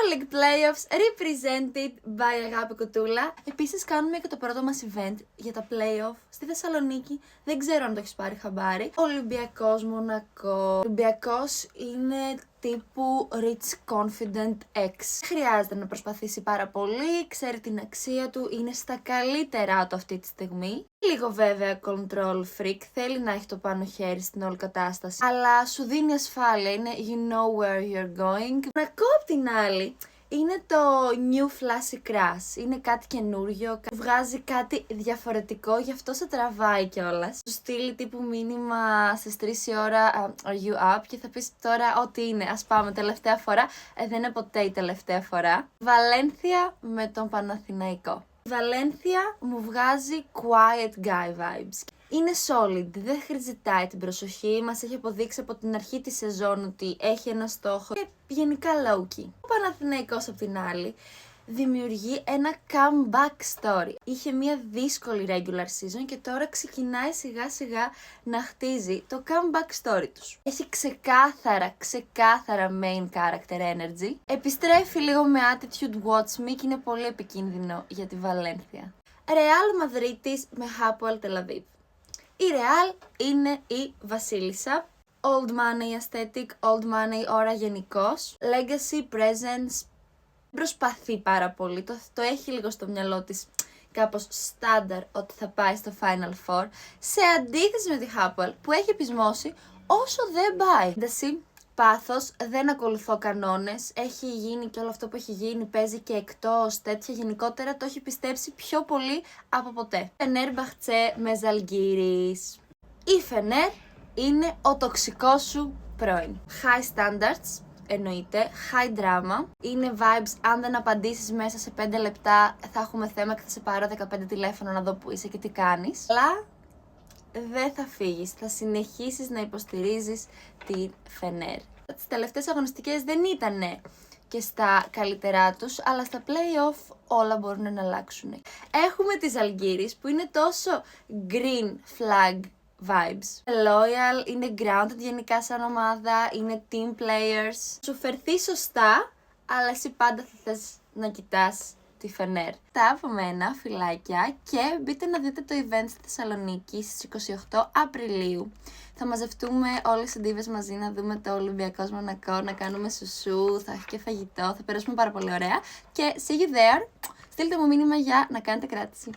EuroLeague Playoffs represented by Αγάπη Κουτούλα. Επίσης κάνουμε και το πρώτο μας event για τα playoff στη Θεσσαλονίκη. Δεν ξέρω αν το έχεις πάρει χαμπάρι. Ολυμπιακός Μονακό. Ο Ολυμπιακός είναι τύπου rich confident ex. Χρειάζεται να προσπαθήσει πάρα πολύ, ξέρει την αξία του, είναι στα καλύτερά του αυτή τη στιγμή. Λίγο βέβαια control freak, θέλει να έχει το πάνω χέρι στην όλη κατάσταση, αλλά σου δίνει ασφάλεια, είναι you know where you're going. Μονακό απ' την άλλη είναι το new flashy crush, είναι κάτι καινούριο, βγάζει κάτι διαφορετικό, γι' αυτό σε τραβάει κιόλας. Σου στείλει τύπου μήνυμα στις 3 η ώρα are you up και θα πεις τώρα ό,τι είναι, ας πάμε τελευταία φορά, δεν είναι ποτέ η τελευταία φορά. Βαλένθια με τον Παναθηναϊκό. Η Βαλένθια μου βγάζει quiet guy vibes. Είναι solid, δεν ζητάει την προσοχή, μας έχει αποδείξει από την αρχή της σεζόν ότι έχει ένα στόχο και γενικά low-key. Ο Παναθηναϊκός απ' την άλλη δημιουργεί ένα comeback story. Είχε μια δύσκολη regular season και τώρα ξεκινάει σιγά σιγά να χτίζει το comeback story τους. Έχει ξεκάθαρα main character energy. Επιστρέφει λίγο με attitude watch me και είναι πολύ επικίνδυνο για τη Βαλένθια. Real Madridis με Hapoel Tel Aviv. Η Real είναι η βασίλισσα. Old money aesthetic, old money ώρα γενικώς. Legacy, presence. Προσπαθεί πάρα πολύ. Το έχει λίγο στο μυαλό της κάπως στάνταρ ότι θα πάει στο Final Four. Σε αντίθεση με τη Hapoel που έχει πεισμώσει όσο δεν πάει. Εντάξει, πάθος, δεν ακολουθώ κανόνες. Έχει γίνει και όλο αυτό που έχει γίνει. Παίζει και εκτός τέτοια. Γενικότερα το έχει πιστέψει πιο πολύ από ποτέ. Φενέρμπαχτσε με Ζαλγκίρις. Η Φενέρ είναι ο τοξικός σου πρώην. High standards. Εννοείται, high drama, είναι vibes, αν δεν απαντήσεις μέσα σε 5 λεπτά θα έχουμε θέμα και θα σε πάρω 15 τηλέφωνο να δω που είσαι και τι κάνεις. Αλλά δεν θα φύγεις, θα συνεχίσεις να υποστηρίζεις την Φενέρ. Τις τελευταίες αγωνιστικές δεν ήτανε και στα καλύτερά τους, αλλά στα play-off όλα μπορούν να αλλάξουν. Έχουμε τις Ζαλγκίρις που είναι τόσο green flag vibes. Loyal, είναι grounded γενικά σαν ομάδα, είναι team players. Σου φερθεί σωστά, αλλά εσύ πάντα θα θες να κοιτάς τη Φενέρ. Τα από μένα, φιλάκια, και μπείτε να δείτε το event στη Θεσσαλονίκη στις 28 Απριλίου. Θα μαζευτούμε όλες οι ντίβες μαζί να δούμε το Ολυμπιακός Μονακό, να κάνουμε σουσού, θα έχει και φαγητό, θα περάσουμε πάρα πολύ ωραία. Και see you there, στείλτε μου μήνυμα για να κάνετε κράτηση.